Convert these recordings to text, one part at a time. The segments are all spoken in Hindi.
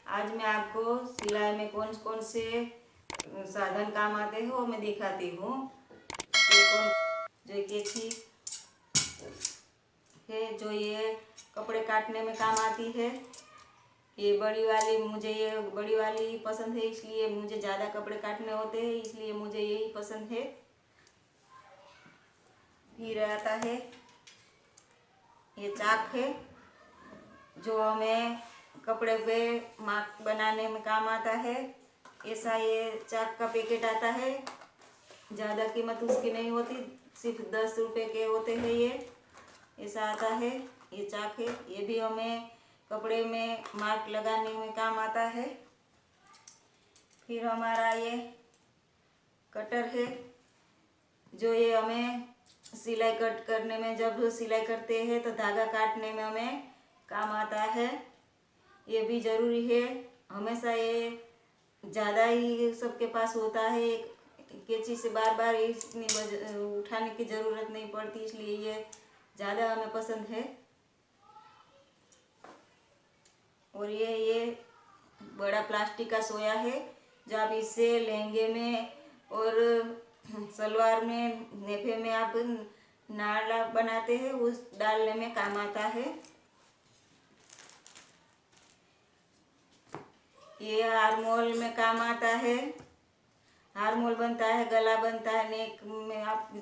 आज मैं आपको सिलाई में कौन कौन से साधन काम आते हैं वो मैं दिखाती हूँ। ये कौन जो कैंची है जो ये कपड़े काटने में काम आती है। ये बड़ी वाली, मुझे ये बड़ी वाली पसंद है, इसलिए मुझे ज़्यादा कपड़े काटने होते हैं, इसलिए मुझे यही पसंद है। फिर आता है ये चाक है जो हमें कपड़े पे मार्क बनाने में काम आता है। ऐसा ये चाक का पैकेट आता है, ज़्यादा कीमत उसकी नहीं होती, सिर्फ 10 रुपये के होते हैं। ये ऐसा आता है, ये चाक है, ये भी हमें कपड़े में मार्क लगाने में काम आता है। फिर हमारा ये कटर है जो ये हमें सिलाई कट करने में, जब सिलाई करते हैं तो धागा काटने में हमें काम आता है। ये भी ज़रूरी है, हमेशा ये ज़्यादा ही सबके पास होता है। कैंची से बार बार इतनी उठाने की ज़रूरत नहीं पड़ती, इसलिए ये ज़्यादा हमें पसंद है। और ये बड़ा प्लास्टिक का सोया है जो आप इससे लहंगे में और सलवार में, नेफे में आप नाड़ा बनाते हैं, उस डालने में काम आता है। ये हारमोल में काम आता है, हारमोल बनता है, गला बनता है, नेक में आप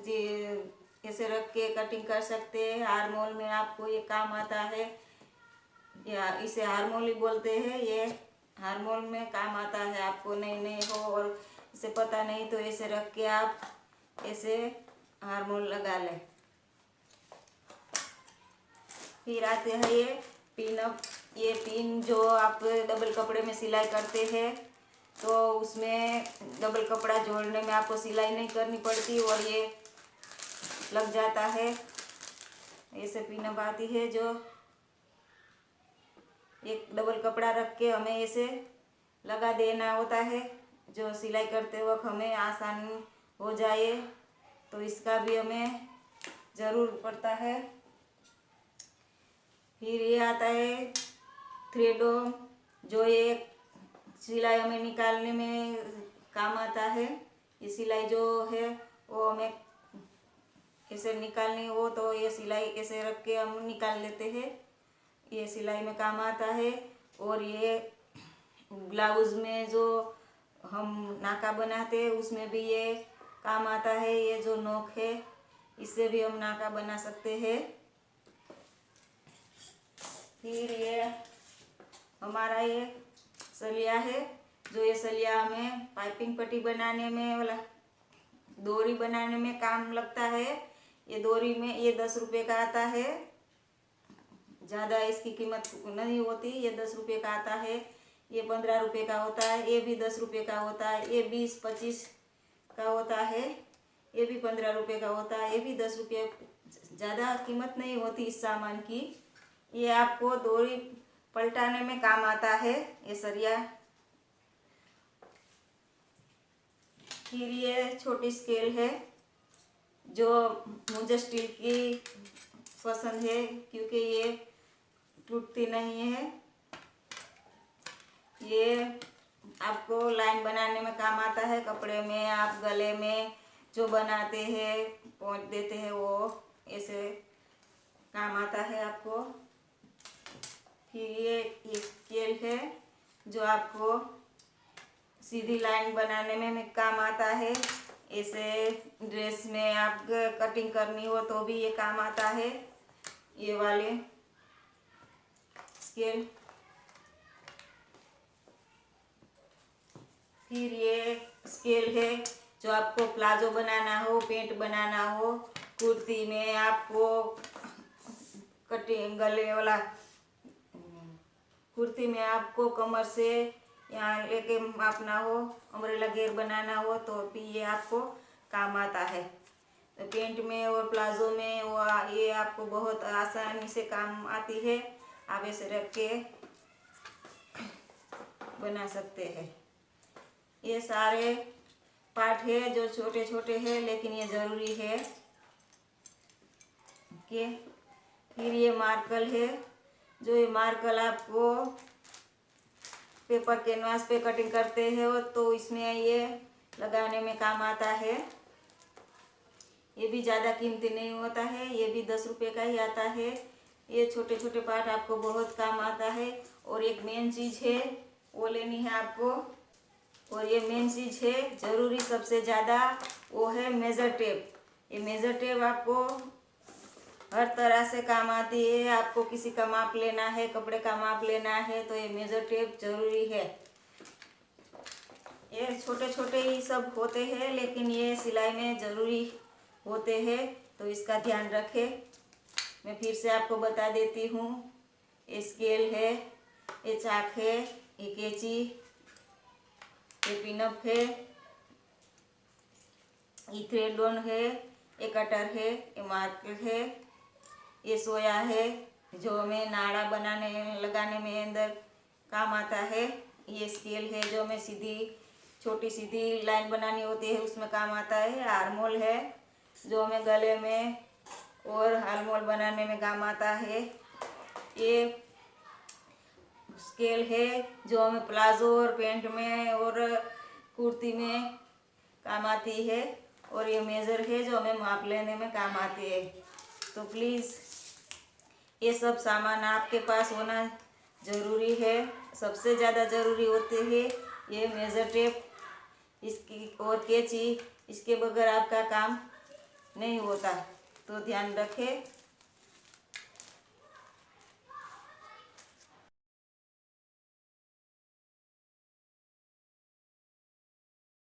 ऐसे रख के कटिंग कर सकते हैं। हारमोल में आपको ये काम आता है, या इसे हारमोल ही बोलते हैं। ये हारमोल में काम आता है, आपको नहीं हो और इसे पता नहीं तो ऐसे रख के आप ऐसे हारमोल लगा लें। फिर आते हैं ये पिन अप। ये पिन जो आप डबल कपड़े में सिलाई करते हैं तो उसमें डबल कपड़ा जोड़ने में आपको सिलाई नहीं करनी पड़ती और ये लग जाता है। ऐसे पिन अप आती है जो एक डबल कपड़ा रख के हमें ऐसे लगा देना होता है, जो सिलाई करते वक्त हमें आसान हो जाए, तो इसका भी हमें ज़रूर पड़ता है। फिर ये आता है थ्रेडो, जो ये सिलाई हमें निकालने में काम आता है। ये सिलाई जो है वो हमें ऐसे निकालनी हो तो ये सिलाई ऐसे रख के हम निकाल लेते हैं, ये सिलाई में काम आता है। और ये ब्लाउज में जो हम नाका बनाते हैं उसमें भी ये काम आता है। ये जो नोक है इससे भी हम नाका बना सकते हैं। फिर ये हमारा ये सलिया है, जो ये सलिया हमें पाइपिंग पट्टी बनाने में वाला डोरी बनाने में काम लगता है। ये डोरी में ये 10 रुपये का आता है, ज़्यादा इसकी कीमत नहीं होती। ये 10 रुपये का आता है, ये 15 रुपये का होता है, ये भी 10 रुपये का होता है, ये 20-25 का होता है, ये भी 15 रुपये का होता है, ये भी 10 रुपये। ज़्यादा कीमत नहीं होती इस सामान की। ये आपको डोरी पलटाने में काम आता है, ये सरिया। फिर ये छोटी स्केल है जो मुझे स्टील की पसंद है क्योंकि ये टूटती नहीं है। ये आपको लाइन बनाने में काम आता है, कपड़े में आप गले में जो बनाते हैं, पोंछ देते हैं, वो ऐसे काम आता है आपको। फिर ये स्केल है जो आपको सीधी लाइन बनाने में काम आता है। ऐसे ड्रेस में आप कटिंग करनी हो तो भी ये काम आता है, ये वाले स्केल। फिर ये स्केल है जो आपको प्लाजो बनाना हो, पेंट बनाना हो, कुर्ती में आपको कटिंग गले वाला, कुर्ती में आपको कमर से यहाँ लेके मापना हो, अम्ब्रेला घेर बनाना हो तो भी ये आपको काम आता है। तो पेंट में और प्लाजो में वो ये आपको बहुत आसानी से काम आती है, आप ऐसे रख के बना सकते हैं। ये सारे पार्ट है जो छोटे छोटे हैं लेकिन ये ज़रूरी है कि। फिर ये मार्कल है, जो ये मार्कल आपको पेपर कैनवास पे कटिंग करते हो तो इसमें ये लगाने में काम आता है। ये भी ज़्यादा कीमती नहीं होता है, ये भी 10 रुपये का ही आता है। ये छोटे छोटे पार्ट आपको बहुत काम आता है। और एक मेन चीज़ है वो लेनी है आपको, और ये मेन चीज़ है ज़रूरी सबसे ज़्यादा, वो है मेज़र टेप। ये मेज़र टेप आपको हर तरह से काम आती है। आपको किसी का माप लेना है, कपड़े का माप लेना है तो ये मेज़र टेप ज़रूरी है। ये छोटे छोटे ही सब होते हैं लेकिन ये सिलाई में ज़रूरी होते हैं, तो इसका ध्यान रखें। मैं फिर से आपको बता देती हूँ। ये स्केल है, ये चाक है, ये कैंची, ये पिनअप है, ये थ्रेड है, ये कटर है, ये मार्कर है, ये सोया है जो हमें नाड़ा बनाने लगाने में अंदर काम आता है। ये स्केल है जो हमें सीधी छोटी सीधी लाइन बनानी होती है उसमें काम आता है। आर्मोल है जो हमें गले में और आर्मोल बनाने में काम आता है। ये स्केल है जो हमें प्लाजो और पैंट में और कुर्ती में काम आती है। और ये मेज़र है जो हमें माप लेने में काम आती है। तो प्लीज़ ये सब सामान आपके पास होना ज़रूरी है। सबसे ज़्यादा ज़रूरी होते हैं ये मेज़र टेप, इसकी और कैंची, इसके बगैर आपका काम नहीं होता। तो ध्यान रखें।